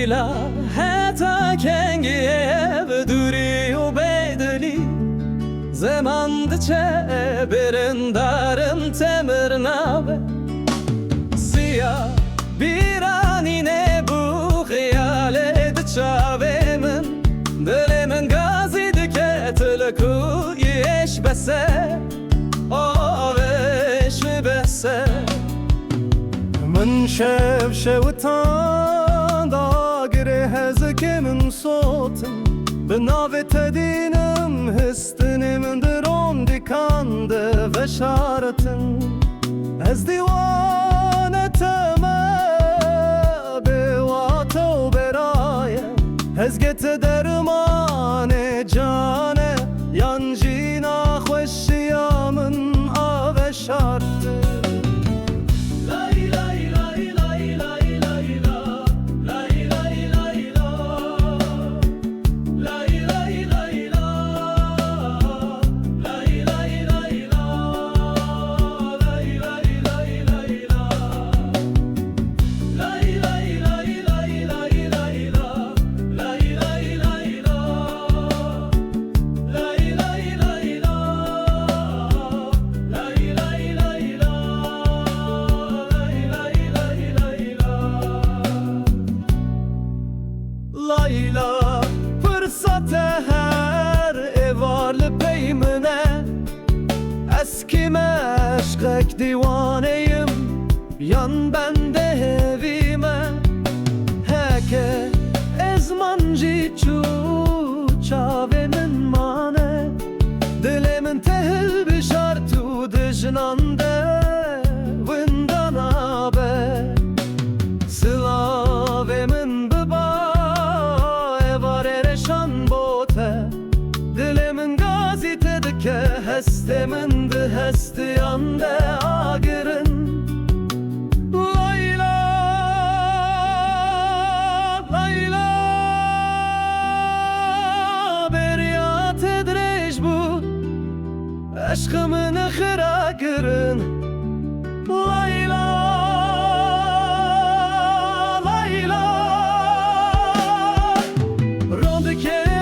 Layla heta kengiye ve duri u bedeli Zemandıça birindarım temir nave Siyah bir anine bu hiyale de çavemin Dilimin gazidi ketiliku yeş bese Aveş mi bese من شوشوتان داگره هزکه من صوتم به ناو تدینم هستنم درون دیکانده و شارتن از دیوانه تمه به واتو برایه از گت درمان جانه یانجینا خوشیامن آو شارتن Layla fırsatı her evarlı peymine Eski meşkek divaneyim Yan bende evime Heke ezmancı çu çavemin mane Dilimin tehil bir şartu dijnande Vindan abe Sılavemin Dilimin gazete ke hestemin de hestiyande agirin Layla, Layla Beryat edrej bu Aşkımın ıkhıra girin Layla, Layla Rondike